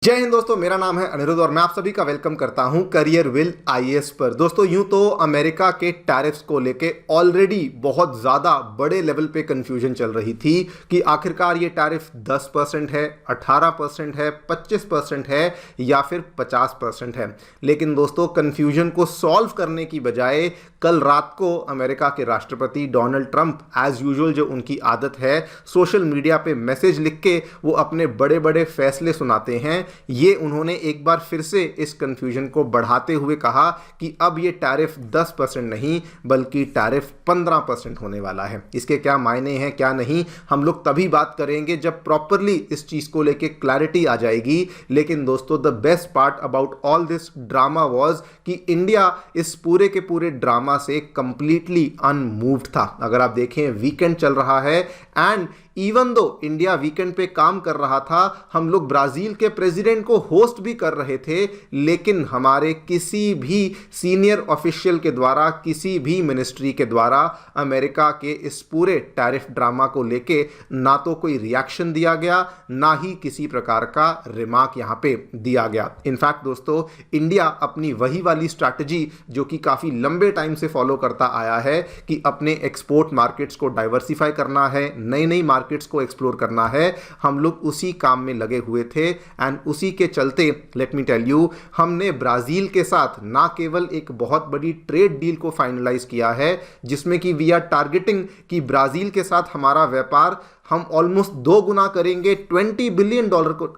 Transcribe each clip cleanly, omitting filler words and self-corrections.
जय हिंद दोस्तों, मेरा नाम है अनिरुद्ध और मैं आप सभी का वेलकम करता हूं करियर विल आईएएस पर। दोस्तों यूं तो अमेरिका के टैरिफ्स को लेके ऑलरेडी बहुत ज़्यादा बड़े लेवल पे कंफ्यूजन चल रही थी कि आखिरकार ये टैरिफ 10% है, 18% है, 25% है या फिर 50% है। लेकिन दोस्तों कंफ्यूजन को सॉल्व करने की बजाय कल रात को अमेरिका के राष्ट्रपति डोनाल्ड ट्रंप एज यूजुअल जो उनकी आदत है सोशल मीडिया पे मैसेज लिख के वो अपने बड़े बड़े फैसले सुनाते हैं। ये उन्होंने एक बार फिर से इस कंफ्यूजन को बढ़ाते हुए कहा कि अब ये टैरिफ 10% नहीं बल्कि टैरिफ 15% होने वाला है। इसके क्या मायने हैं क्या नहीं हम लोग तभी बात करेंगे जब प्रॉपरली इस चीज़ को लेके क्लैरिटी आ जाएगी। लेकिन दोस्तों the best part about all this drama was कि इंडिया इस पूरे के पूरे ड्रामा से कंप्लीटली अनमूव्ड था। अगर आप देखें वीकेंड चल रहा है and even though India weekend पे काम कर रहा था, हम लोग ब्राजील के प्रेसिडेंट को होस्ट भी कर रहे थे, लेकिन हमारे किसी भी सीनियर ऑफिशियल के द्वारा किसी भी मिनिस्ट्री के द्वारा अमेरिका के इस पूरे टैरिफ ड्रामा को लेके ना तो कोई रिएक्शन दिया गया ना ही किसी प्रकार का रिमार्क यहाँ पे दिया गया। इनफैक्ट दोस्तों इंडिया अपनी वही वाली स्ट्रैटेजी जो कि काफ़ी लंबे टाइम से फॉलो करता आया है कि अपने एक्सपोर्ट मार्केट्स को डाइवर्सिफाई करना है, नई नई मार्केट्स को एक्सप्लोर करना है, हम लोग उसी काम में लगे हुए थे। एंड उसी के चलते लेट मी टेल यू हमने ब्राजील के साथ ना केवल एक बहुत बड़ी ट्रेड डील को फाइनलाइज किया है जिसमें कि वी आर टारगेटिंग कि ब्राजील के साथ हमारा व्यापार हम ऑलमोस्ट 2 गुना करेंगे, $20 बिलियन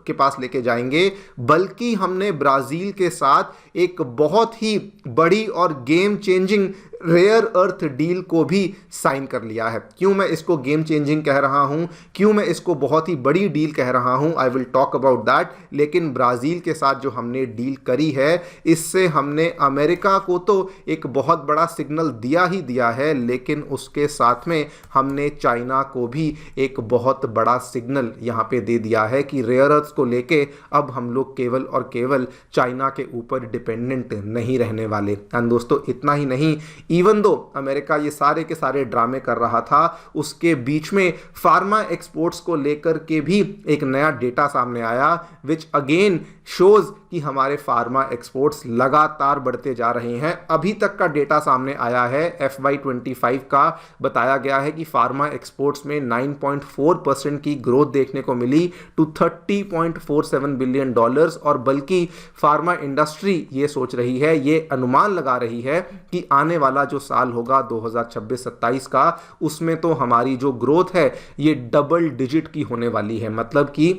के पास लेके जाएंगे, बल्कि हमने ब्राजील के साथ एक बहुत ही बड़ी और game changing rare earth deal को भी साइन कर लिया है। क्यों मैं इसको गेम चेंजिंग कह रहा हूं, क्यों मैं इसको बहुत ही बड़ी डील कह रहा हूं, I will talk about that. लेकिन ब्राजील के साथ जो हमने डील करी है इससे हमने अमेरिका को तो एक बहुत बड़ा सिग्नल दिया ही दिया है, लेकिन उसके साथ में हमने चाइना को भी एक बहुत बड़ा सिग्नल यहाँ पे दे दिया है कि रेयर अर्थ्स को लेके अब हम लोग केवल और केवल चाइना के ऊपर डिपेंडेंट नहीं रहने वाले। एंड दोस्तों इतना ही नहीं, इवन दो अमेरिका ये सारे के सारे ड्रामे कर रहा था, उसके बीच में फार्मा एक्सपोर्ट्स को लेकर के भी एक नया डेटा सामने आया विच अगेन शोज कि हमारे फार्मा एक्सपोर्ट्स लगातार बढ़ते जा रहे हैं। अभी तक का डेटा सामने आया है FY25 का, बताया गया है कि फार्मा एक्सपोर्ट्स में 9.4% की ग्रोथ देखने को मिली टू $30.47 बिलियन। और बल्कि फार्मा इंडस्ट्री ये सोच रही है, ये अनुमान लगा रही है कि आने वाला जो साल होगा 2026-27 का, उसमें तो हमारी जो ग्रोथ है ये डबल डिजिट की होने वाली है। मतलब कि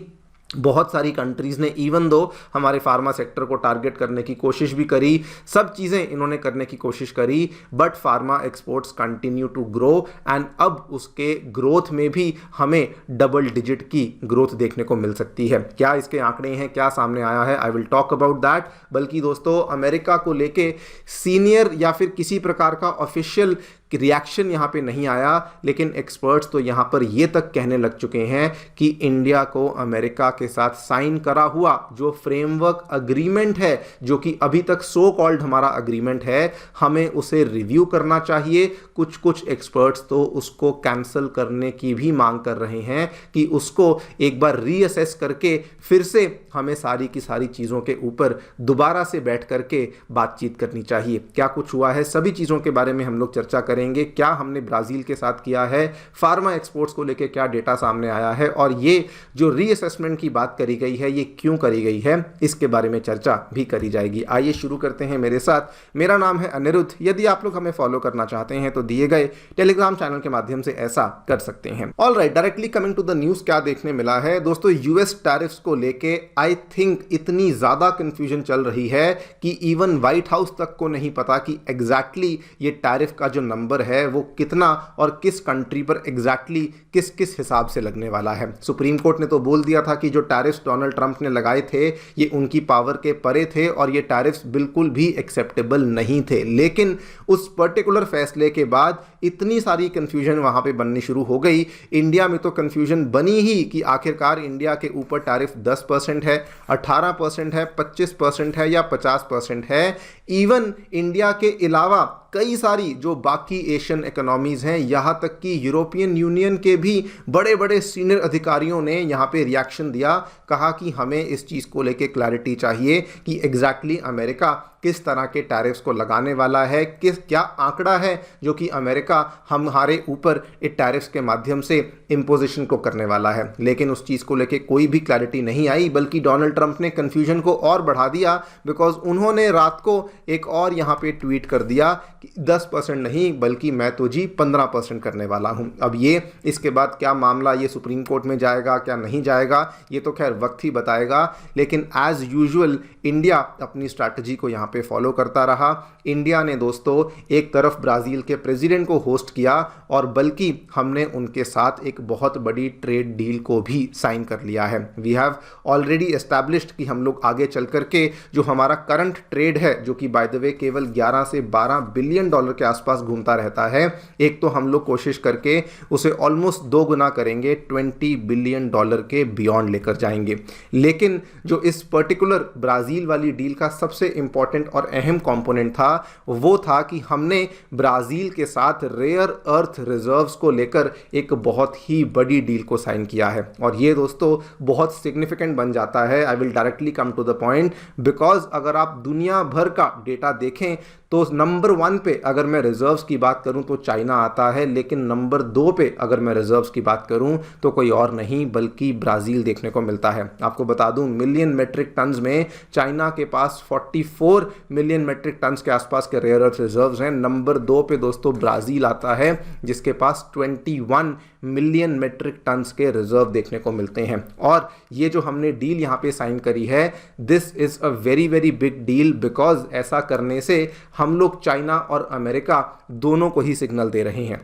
बहुत सारी कंट्रीज़ ने इवन दो हमारे फार्मा सेक्टर को टारगेट करने की कोशिश भी करी, सब चीज़ें इन्होंने करने की कोशिश करी, but pharma exports continue to grow and अब उसके ग्रोथ में भी हमें डबल डिजिट की ग्रोथ देखने को मिल सकती है। क्या इसके आंकड़े हैं, क्या सामने आया है, I will talk about that. बल्कि दोस्तों अमेरिका को लेके सीनियर या फिर किसी प्रकार का ऑफिशियल रिएक्शन यहाँ पे नहीं आया, लेकिन एक्सपर्ट्स तो यहाँ पर ये तक कहने लग चुके हैं कि इंडिया को अमेरिका के साथ साइन करा हुआ जो फ्रेमवर्क अग्रीमेंट है, जो कि अभी तक सो कॉल्ड हमारा अग्रीमेंट है, हमें उसे रिव्यू करना चाहिए। कुछ एक्सपर्ट्स तो उसको कैंसिल करने की भी मांग कर रहे हैं कि उसको एक बार रीअसेस करके फिर से हमें सारी की सारी चीज़ों के ऊपर दोबारा से बैठ करके बातचीत करनी चाहिए। क्या कुछ हुआ है, सभी चीज़ों के बारे में हम लोग चर्चा करेंगे। क्या हमने ब्राजील के साथ किया है, फार्मा एक्सपोर्ट्स को लेके क्या डेटा सामने आया है, और ये जो रीअसेसमेंट की बात करी गई है ये क्यों करी गई है, इसके बारे में चर्चा भी करी जाएगी। आइए शुरू करते हैं मेरे साथ। मेरा नाम है अनिरुद्ध। यदि आप लोग हमें फॉलो करना चाहते हैं तो दिए गए टेलीग्राम चैनल के माध्यम से ऐसा कर सकते हैं। Alright, directly coming to the news, क्या देखने मिला है दोस्तों, यूएस टैरिफ्स को लेके आई थिंक इतनी ज्यादा कंफ्यूजन चल रही है कि इवन व्हाइट हाउस तक को नहीं पता कि एग्जैक्टली ये टैरिफ का जो नंबर है वो कितना और किस कंट्री पर एग्जैक्टली किस किस हिसाब से लगने वाला है। सुप्रीम कोर्ट ने तो बोल दिया था कि जो टैरिफ्स डोनाल्ड ट्रंप ने लगाए थे ये उनकी पावर के परे थे और ये टैरिफ्स बिल्कुल भी एक्सेप्टेबल नहीं थे। लेकिन उस पर्टिकुलर फैसले के बाद इतनी सारी कंफ्यूजन वहां पे बननी शुरू हो गई। इंडिया में तो कंफ्यूजन बनी ही कि आखिरकार इंडिया के ऊपर टैरिफ 10% है, 18% है, 25% है या 50% है। इवन इंडिया के अलावा कई सारी जो बाकी एशियन इकोनॉमीज़ हैं, यहाँ तक कि यूरोपियन यूनियन के भी बड़े बड़े सीनियर अधिकारियों ने यहाँ पे रिएक्शन दिया, कहा कि हमें इस चीज़ को लेके क्लैरिटी चाहिए कि एग्जैक्टली अमेरिका किस तरह के टैरिफ्स को लगाने वाला है, क्या आंकड़ा है जो कि अमेरिका हमारे ऊपर इस टैरिफ्स के माध्यम से इम्पोजिशन को करने वाला है। लेकिन उस चीज़ को लेके कोई भी क्लैरिटी नहीं आई, बल्कि डोनाल्ड ट्रंप ने कन्फ्यूजन को और बढ़ा दिया, बिकॉज उन्होंने रात को एक और यहाँ पे ट्वीट कर दिया कि 10% नहीं बल्कि मैं तो जी 15% करने वाला हूँ। अब ये इसके बाद क्या मामला ये सुप्रीम कोर्ट में जाएगा क्या नहीं जाएगा, ये तो खैर वक्त ही बताएगा। लेकिन एज यूजुअल इंडिया अपनी स्ट्रैटेजी को यहाँ पे फॉलो करता रहा। इंडिया ने दोस्तों एक तरफ ब्राज़ील के प्रेसिडेंट को होस्ट किया और बल्कि हमने उनके साथ एक बहुत बड़ी ट्रेड डील को भी साइन कर लिया है। वी हैव ऑलरेडी एस्टैब्लिश्ड कि हम लोग आगे चल करके जो हमारा करंट ट्रेड है, जो कि बाय द वे केवल 11 से 12 बिलियन डॉलर के आसपास घूमता रहता है, एक तो हम लोग कोशिश करके उसे ऑलमोस्ट 2 गुना करेंगे, 20 बिलियन डॉलर के बियॉन्ड लेकर जाएंगे। लेकिन जो इस पर्टिकुलर ब्राज़ील वाली डील का सबसे इंपॉर्टेंट और अहम कंपोनेंट था वो था कि हमने ब्राज़ील के साथ रेयर अर्थ रिजर्व्स को लेकर एक बहुत ही बड़ी डील को साइन किया है। और ये दोस्तों बहुत सिग्निफिकेंट बन जाता है। I will directly come to the point, because अगर आप दुनिया भर का डेटा देखें तो नंबर 1 पे अगर मैं रिजर्व्स की बात करूं तो चाइना आता है, लेकिन नंबर 2 पे अगर मैं रिजर्व्स की बात करूं तो कोई और नहीं बल्कि ब्राज़ील देखने को मिलता है। आपको बता दूं मिलियन मेट्रिक टन्स में चाइना के पास 44 मिलियन मेट्रिक टन्स के आसपास के रेयर अर्थ रिजर्व्स हैं। नंबर 2 पे दोस्तों ब्राज़ील आता है जिसके पास 21 मिलियन मेट्रिक टन्स के रिजर्व देखने को मिलते हैं। और ये जो हमने डील यहाँ पे साइन करी है, this is a very very big deal, because ऐसा करने से हम लोग चाइना और अमेरिका दोनों को ही सिग्नल दे रहे हैं।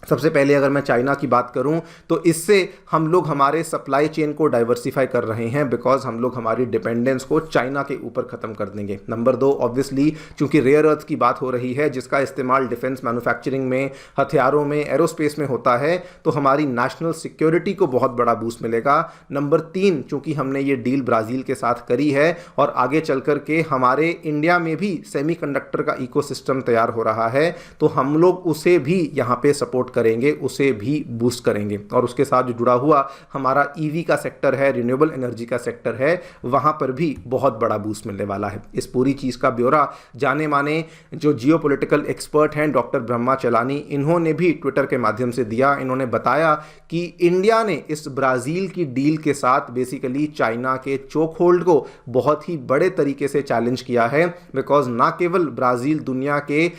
सबसे पहले अगर मैं चाइना की बात करूं तो इससे हम लोग हमारे सप्लाई चेन को डाइवर्सिफाई कर रहे हैं, बिकॉज हम लोग हमारी डिपेंडेंस को चाइना के ऊपर ख़त्म कर देंगे। नंबर 2 ऑब्वियसली चूंकि रेयर अर्थ की बात हो रही है जिसका इस्तेमाल डिफेंस मैन्युफैक्चरिंग में, हथियारों में, एरोस्पेस में होता है, तो हमारी नेशनल सिक्योरिटी को बहुत बड़ा बूस्ट मिलेगा। नंबर 3 चूंकि हमने ये डील ब्राज़ील के साथ करी है और आगे चल कर के हमारे इंडिया में भी सेमीकंडक्टर का इकोसिस्टम तैयार हो रहा है, तो हम लोग उसे भी यहाँ पे सपोर्ट करेंगे, उसे भी बूस्ट करेंगे। और उसके साथ जो जुड़ा हुआ हमारा ईवी का सेक्टर है, रिन्यूएबल एनर्जी का सेक्टर है, वहां पर भी बहुत बड़ा बूस्ट मिलने वाला है। इस पूरी चीज का ब्यौरा जाने माने जो जियोपॉलिटिकल एक्सपर्ट हैं डॉक्टर ब्रह्मा चलानी, इन्होंने भी ट्विटर के माध्यम से दिया। इन्होंने बताया कि इंडिया ने इस ब्राज़ील की डील के साथ बेसिकली चाइना के चोक होल्ड को बहुत ही बड़े तरीके से चैलेंज किया है, बिकॉज ना केवल ब्राज़ील दुनिया के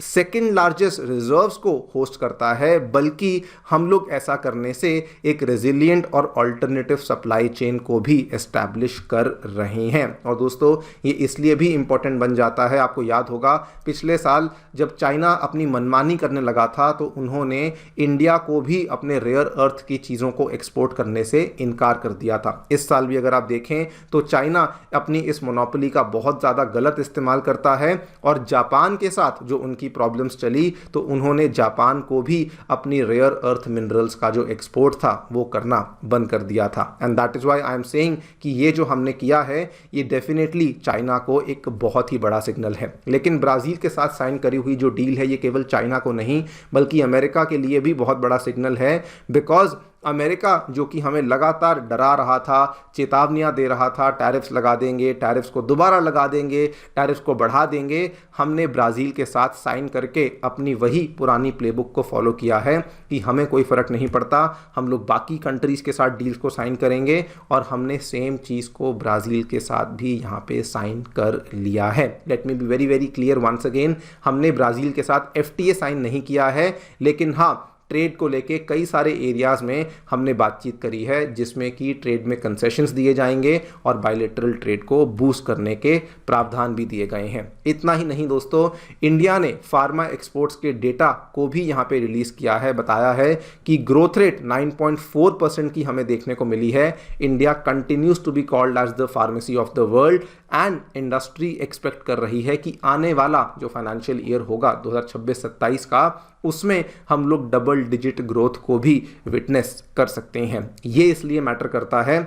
सेकेंड लार्जेस्ट रिजर्व्स को होस्ट करता है, बल्कि हम लोग ऐसा करने से एक रेजिलिएंट और अल्टरनेटिव सप्लाई चेन को भी एस्टैब्लिश कर रहे हैं। और दोस्तों ये इसलिए भी इंपॉर्टेंट बन जाता है, आपको याद होगा पिछले साल जब चाइना अपनी मनमानी करने लगा था तो उन्होंने इंडिया को भी अपने रेयर अर्थ की चीज़ों को एक्सपोर्ट करने से इनकार कर दिया था। इस साल भी अगर आप देखें तो चाइना अपनी इस मोनोपोली का बहुत ज़्यादा गलत इस्तेमाल करता है और जापान के साथ जो उनकी प्रॉब्लम्स चली तो उन्होंने जापान को भी अपनी रेयर अर्थ मिनरल्स का जो एक्सपोर्ट था वो करना बंद कर दिया था। And that is why I am saying कि ये जो हमने किया है ये डेफिनेटली चाइना को एक बहुत ही बड़ा सिग्नल है। लेकिन ब्राज़ील के साथ साइन करी हुई जो डील है ये केवल चाइना को नहीं बल्कि अमेरिका के लिए भी बहुत बड़ा सिग्नल है, बिकॉज अमेरिका जो कि हमें लगातार डरा रहा था, चेतावनियां दे रहा था, टैरिफ्स लगा देंगे, टैरिफ्स को दोबारा लगा देंगे, टैरिफ्स को बढ़ा देंगे, हमने ब्राज़ील के साथ साइन करके अपनी वही पुरानी प्लेबुक को फॉलो किया है कि हमें कोई फ़र्क नहीं पड़ता, हम लोग बाकी कंट्रीज़ के साथ डील्स को साइन करेंगे। और हमने सेम चीज़ को ब्राज़ील के साथ भी यहाँ पे साइन कर लिया है। Let me be very very clear once again, हमने ब्राज़ील के साथ FTA साइन नहीं किया है, लेकिन हाँ ट्रेड को लेके कई सारे एरियाज़ में हमने बातचीत करी है जिसमें कि ट्रेड में कंसेशंस दिए जाएंगे और बायलैटरल ट्रेड को बूस्ट करने के प्रावधान भी दिए गए हैं। इतना ही नहीं दोस्तों, इंडिया ने फार्मा एक्सपोर्ट्स के डेटा को भी यहाँ पे रिलीज़ किया है, बताया है कि ग्रोथ रेट 9.4% की हमें देखने को मिली है। India continues to be called as the pharmacy of the world and industry expect कर रही है कि आने वाला जो फाइनेंशियल ईयर होगा 2026-27 का, उसमें हम लोग डबल डिजिट ग्रोथ को भी विटनेस कर सकते हैं। ये इसलिए मैटर करता है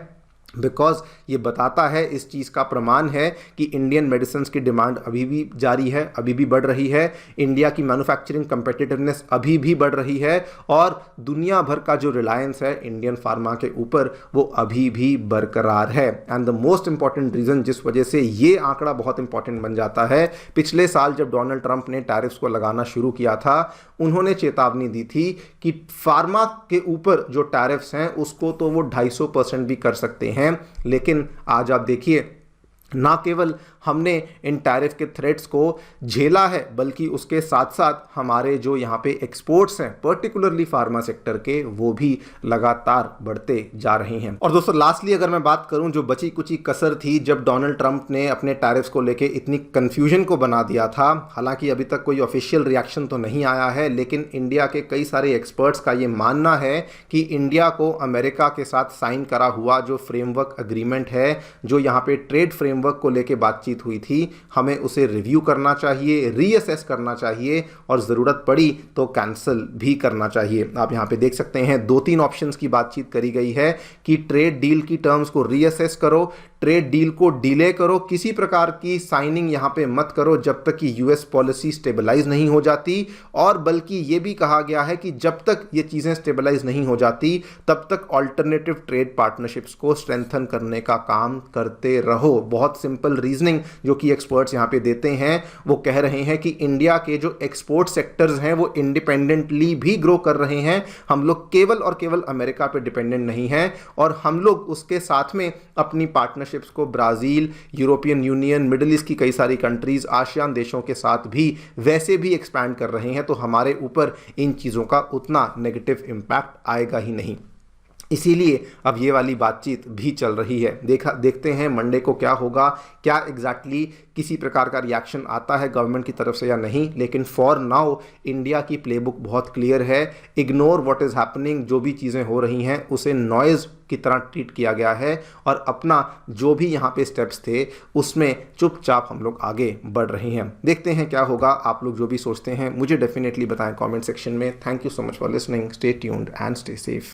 बिकॉज ये बताता है, इस चीज़ का प्रमाण है कि इंडियन मेडिसिन की डिमांड अभी भी जारी है, अभी भी बढ़ रही है, इंडिया की मैन्युफैक्चरिंग कंपेटिटिवनेस अभी भी बढ़ रही है और दुनिया भर का जो रिलायंस है इंडियन फार्मा के ऊपर वो अभी भी बरकरार है। And the most important reason जिस वजह से ये आंकड़ा बहुत इंपॉर्टेंट बन जाता है, पिछले साल जब डोनाल्ड ट्रंप ने टैरिफ्स को लगाना शुरू किया था, उन्होंने चेतावनी दी थी कि फार्मा के ऊपर जो टैरिफ्स हैं उसको तो वो 250% भी कर सकते हैं, लेकिन आज आप देखिए ना केवल हमने इन टैरिफ के थ्रेट्स को झेला है बल्कि उसके साथ साथ हमारे जो यहाँ पे एक्सपोर्ट्स हैं पर्टिकुलरली फार्मा सेक्टर के, वो भी लगातार बढ़ते जा रहे हैं। और दोस्तों लास्टली अगर मैं बात करूं, जो बची कुची कसर थी जब डोनाल्ड ट्रंप ने अपने टैरिफ्स को लेके इतनी कंफ्यूजन को बना दिया था, हालांकि अभी तक कोई ऑफिशियल रिएक्शन तो नहीं आया है, लेकिन इंडिया के कई सारे एक्सपर्ट्स का ये मानना है कि इंडिया को अमेरिका के साथ साइन करा हुआ जो फ्रेमवर्क अग्रीमेंट है, जो यहाँ पे ट्रेड फ्रेमवर्क को लेके बातचीत हुई थी, हमें उसे रिव्यू करना चाहिए, रीअसेस करना चाहिए और ज़रूरत पड़ी तो कैंसिल भी करना चाहिए। आप यहाँ पे देख सकते हैं 2-3 ऑप्शंस की बातचीत करी गई है कि ट्रेड डील की टर्म्स को रीअसेस करो, ट्रेड डील को डिले करो, किसी प्रकार की साइनिंग यहाँ पे मत करो जब तक कि यूएस पॉलिसी स्टेबलाइज नहीं हो जाती, और बल्कि ये भी कहा गया है कि जब तक ये चीज़ें स्टेबलाइज नहीं हो जाती तब तक ऑल्टरनेटिव ट्रेड पार्टनरशिप्स को स्ट्रेंथन करने का काम करते रहो। बहुत सिंपल रीजनिंग जो कि एक्सपर्ट्स यहाँ पे देते हैं, वो कह रहे हैं कि इंडिया के जो एक्सपोर्ट सेक्टर्स हैं वो इंडिपेंडेंटली भी ग्रो कर रहे हैं, हम लोग केवल और केवल अमेरिका पे डिपेंडेंट नहीं हैं, और हम लोग उसके साथ में अपनी पार्टनरशिप्स को Brazil, European union, middle east की कई सारी कंट्रीज़, आसियान देशों के साथ भी वैसे भी एक्सपैंड कर रहे हैं, तो हमारे ऊपर इन चीज़ों का उतना नेगेटिव इम्पैक्ट आएगा ही नहीं। इसीलिए अब ये वाली बातचीत भी चल रही है। देखते हैं मंडे को क्या होगा, क्या एग्जैक्टली किसी प्रकार का रिएक्शन आता है गवर्नमेंट की तरफ से या नहीं, लेकिन फॉर नाउ इंडिया की प्लेबुक बहुत क्लियर है। इग्नोर व्हाट इज़ हैपनिंग, जो भी चीज़ें हो रही हैं उसे नॉइज़ की तरह ट्रीट किया गया है और अपना जो भी यहाँ पे स्टेप्स थे उसमें चुपचाप हम लोग आगे बढ़ रहे हैं। देखते हैं क्या होगा। आप लोग जो भी सोचते हैं मुझे डेफिनेटली बताएं कमेंट सेक्शन में। Thank you so much for listening, stay tuned and stay safe.